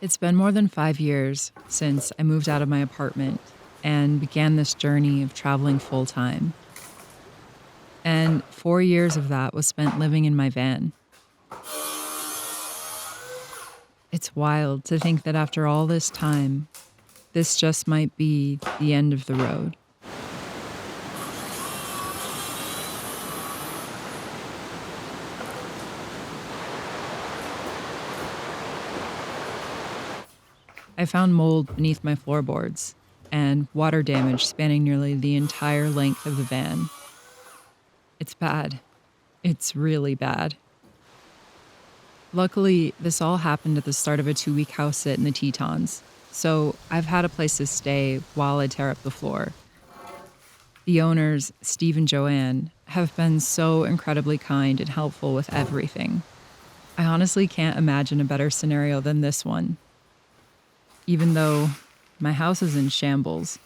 It's been more than 5 years since I moved out of my apartment and began this journey of traveling full time. And 4 years of that was spent living in my van. It's wild to think that after all this time, this just might be the end of the road. I found mold beneath my floorboards and water damage spanning nearly the entire length of the van. It's bad. It's really bad. Luckily, this all happened at the start of a 2-week house sit in the Tetons, so I've had a place to stay while I tear up the floor. The owners, Steve and Joanne, have been so incredibly kind and helpful with everything. I honestly can't imagine a better scenario than this one. Even though my house is in shambles,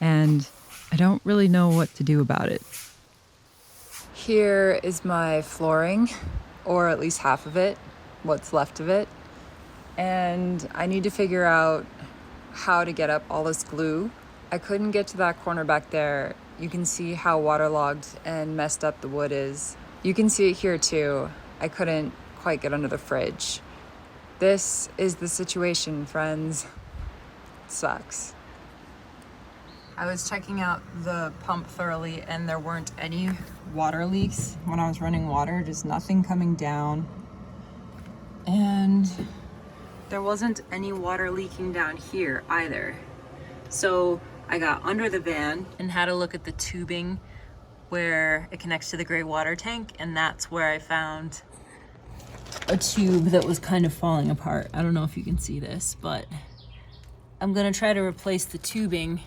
and I don't really know what to do about it. Here is my flooring, or at least half of it, what's left of it. And I need to figure out how to get up all this glue. I couldn't get to that corner back there. You can see how waterlogged and messed up the wood is. You can see it here too. I couldn't quite get under the fridge. This is the situation, friends. It sucks. I was checking out the pump thoroughly and there weren't any water leaks when I was running water, just nothing coming down. And there wasn't any water leaking down here either. So I got under the van and had a look at the tubing where it connects to the gray water tank, and that's where I found a tube that was kind of falling apart. I don't know if you can see this, but I'm gonna try to replace the tubing.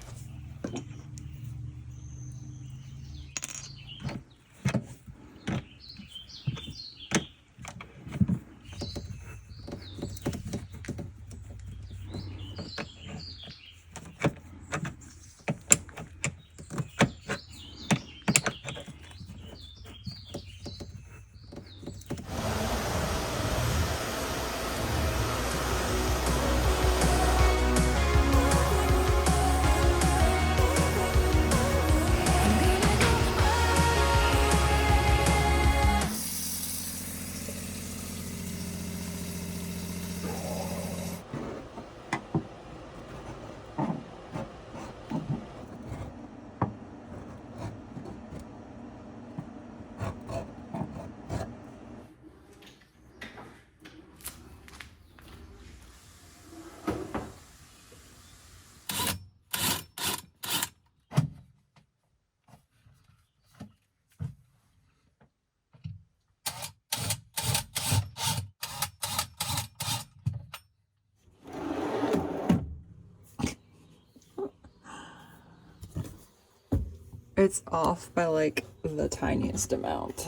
It's off by like the tiniest amount.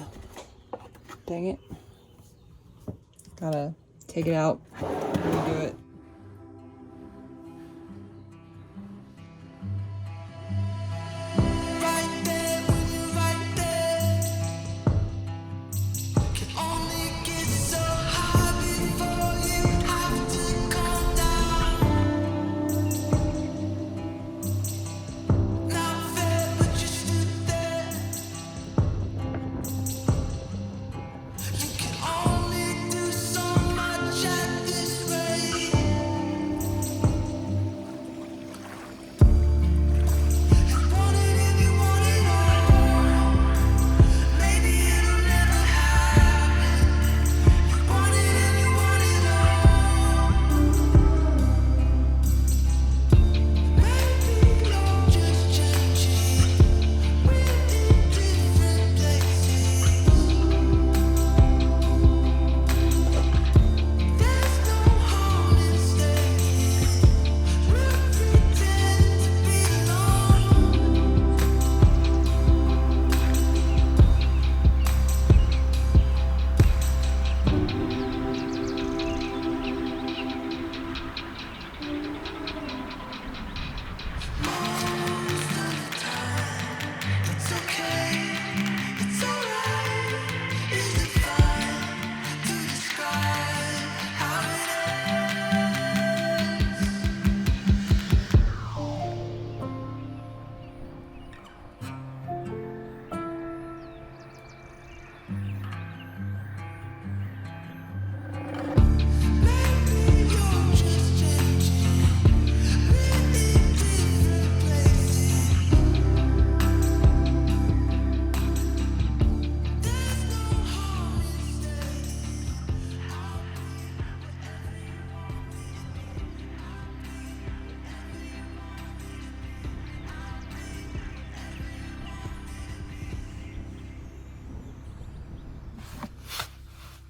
Dang it. Gotta take it out, redo it.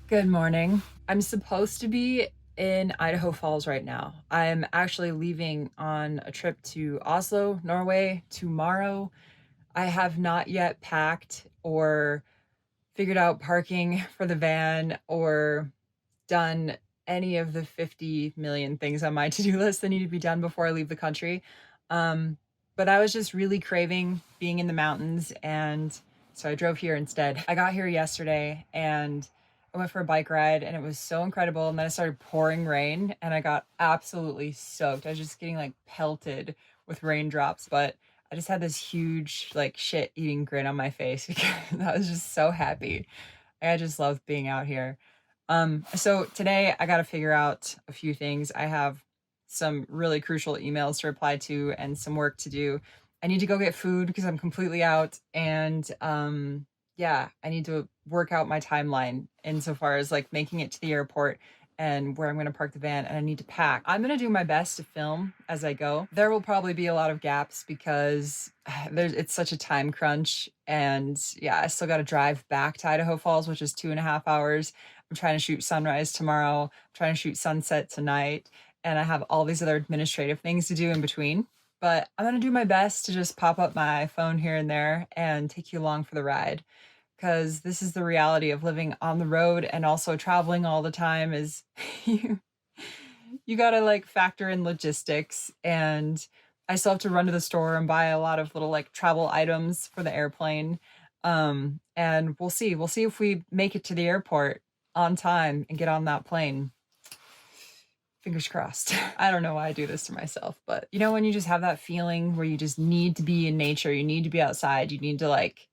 Good morning. I'm supposed to be in Idaho Falls right now. I'm actually leaving on a trip to Oslo, Norway tomorrow. I have not yet packed or figured out parking for the van or done any of the 50 million things on my to-do list that need to be done before I leave the country. Um, but I was just really craving being in the mountains, and so I drove here instead. I got here yesterday and I went for a bike ride and it was so incredible. And then it started pouring rain and I got absolutely soaked. I was just getting like pelted with raindrops, but I just had this huge like shit eating grin on my face because I was just so happy. I just love being out here. So today I got to figure out a few things. I have some really crucial emails to reply to and some work to do. I need to go get food because I'm completely out. And yeah, I need to work out my timeline insofar as like making it to the airport and where I'm going to park the van, and I need to pack. I'm going to do my best to film as I go. There will probably be a lot of gaps because it's such a time crunch. And yeah, I still got to drive back to Idaho Falls, which is 2.5 hours. I'm trying to shoot sunrise tomorrow. I'm trying to shoot sunset tonight. And I have all these other administrative things to do in between. But I'm going to do my best to just pop up my phone here and there and take you along for the ride, because this is the reality of living on the road and also traveling all the time is you you got to like factor in logistics, and I still have to run to the store and buy a lot of little like travel items for the airplane. And we'll see if we make it to the airport on time and get on that plane. Fingers crossed. I don't know why I do this to myself, but you know, when you just have that feeling where you just need to be in nature, you need to be outside, you need to like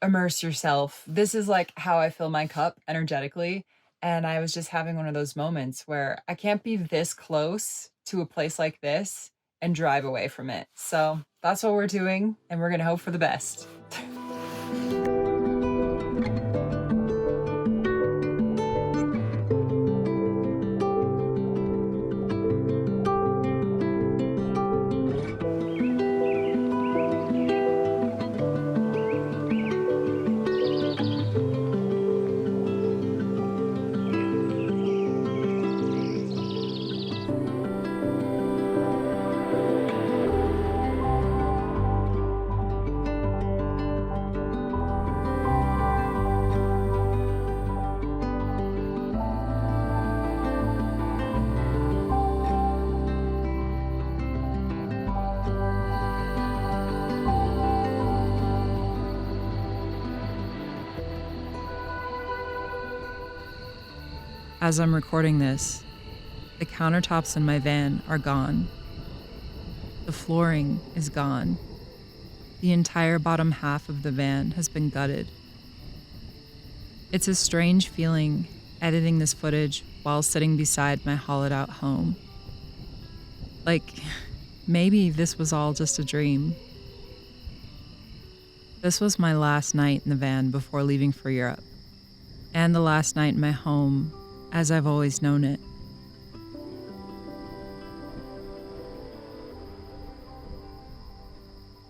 immerse yourself. This is like how I fill my cup energetically. And I was just having one of those moments where I can't be this close to a place like this and drive away from it. So that's what we're doing, and we're going to hope for the best. As I'm recording this, the countertops in my van are gone. The flooring is gone. The entire bottom half of the van has been gutted. It's a strange feeling editing this footage while sitting beside my hollowed out home. Like, maybe this was all just a dream. This was my last night in the van before leaving for Europe, and the last night in my home as I've always known it.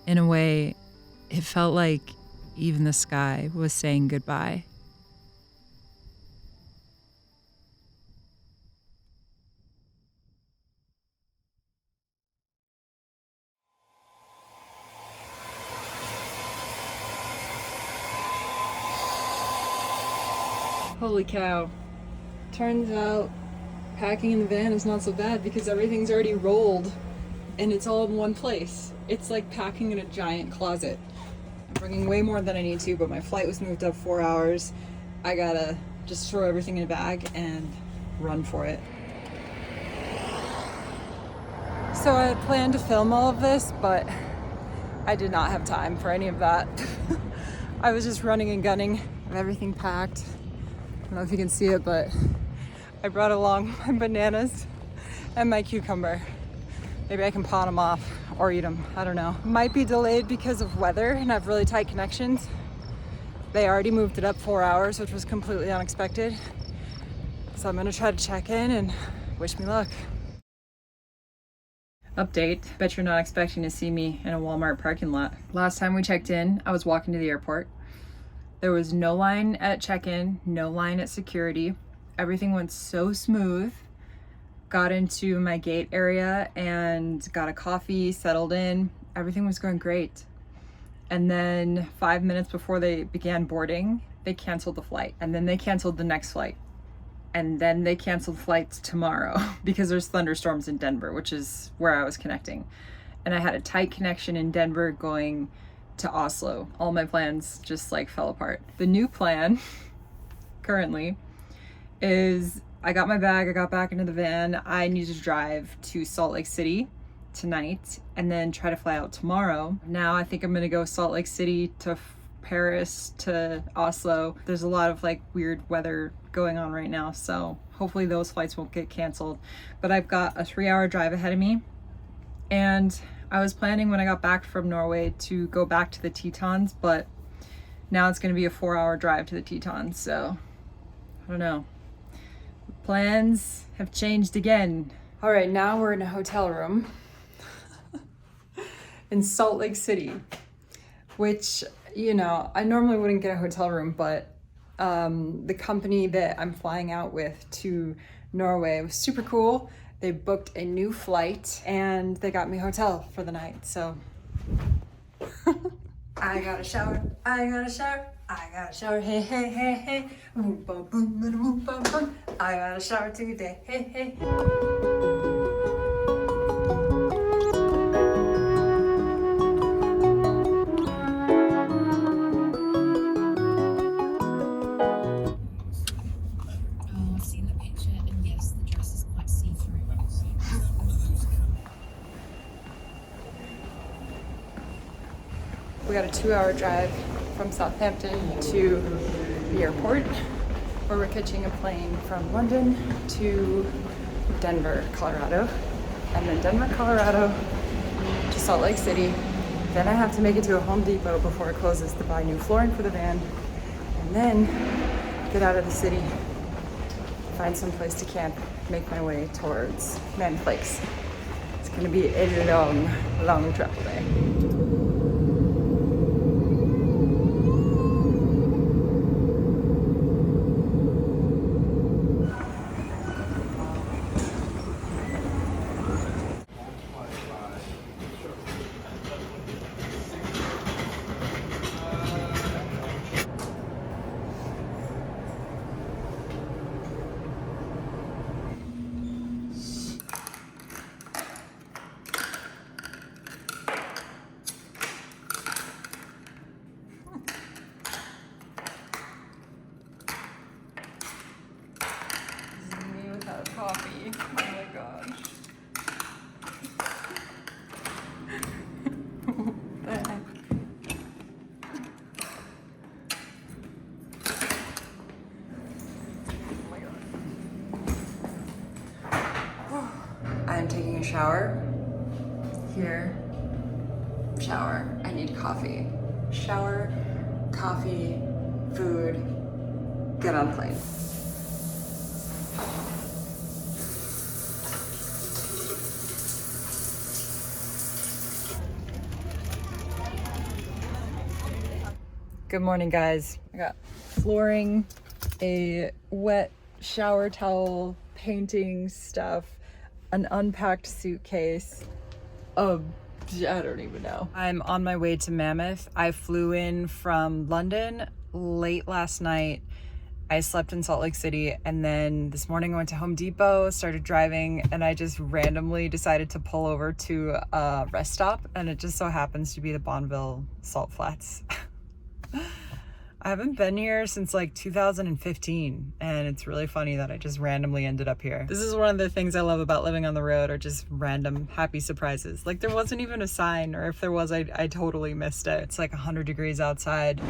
In a way, it felt like even the sky was saying goodbye. Holy cow. Turns out packing in the van is not so bad because everything's already rolled and it's all in one place. It's like packing in a giant closet. I'm bringing way more than I need to, but my flight was moved up 4 hours. I gotta just throw everything in a bag and run for it. So I had planned to film all of this, but I did not have time for any of that. I was just running and gunning with everything packed. I don't know if you can see it, but I brought along my bananas and my cucumber. Maybe I can pawn them off or eat them. I don't know. Might be delayed because of weather and I have really tight connections. They already moved it up 4 hours, which was completely unexpected. So I'm gonna try to check in and wish me luck. Update, bet you're not expecting to see me in a Walmart parking lot. Last time we checked in, I was walking to the airport. There was no line at check-in, no line at security. Everything went so smooth. Got into my gate area and got a coffee, settled in. Everything was going great. And then 5 minutes before they began boarding, they canceled the flight. And then they canceled the next flight. And then they canceled flights tomorrow because there's thunderstorms in Denver, which is where I was connecting. And I had a tight connection in Denver going to Oslo. All my plans just like fell apart. The new plan currently is I got my bag, I got back into the van. I need to drive to Salt Lake City tonight and then try to fly out tomorrow. Now I think I'm gonna go Salt Lake City to Paris to Oslo. There's a lot of like weird weather going on right now, so hopefully those flights won't get canceled. But I've got a 3-hour drive ahead of me, and I was planning when I got back from Norway to go back to the Tetons, but now it's gonna be a 4-hour drive to the Tetons, so I don't know. Plans have changed again. All right, now we're in a hotel room in Salt Lake City, which, you know, I normally wouldn't get a hotel room, but the company that I'm flying out with to Norway was super cool. They booked a new flight and they got me a hotel for the night, so. I got a shower, I got a shower, I got a shower, hey, hey, hey, hey. Boom, boom, boom, boom, boom, boom. I got a shower today, hey, hey. We got a 2-hour drive from Southampton to the airport, where we're catching a plane from London to Denver, Colorado, and then Denver, Colorado to Salt Lake City. Then I have to make it to a Home Depot before it closes to buy new flooring for the van, and then get out of the city, find some place to camp, make my way towards Mann Lakes. It's gonna be a long, long travel day. Coffee. Oh my gosh. I'm taking a shower. Here. Shower. I need coffee. Shower, coffee, food, get on plane. Good morning, guys. I got flooring, a wet shower towel, painting stuff, an unpacked suitcase, I don't even know. I'm on my way to Mammoth. I flew in from London late last night. I slept in Salt Lake City, and then this morning I went to Home Depot, started driving, and I just randomly decided to pull over to a rest stop, and it just so happens to be the Bonneville Salt Flats. I haven't been here since like 2015, and it's really funny that I just randomly ended up here. This is one of the things I love about living on the road, are just random happy surprises. Like there wasn't even a sign, or if there was, I totally missed it. It's like 100 degrees outside.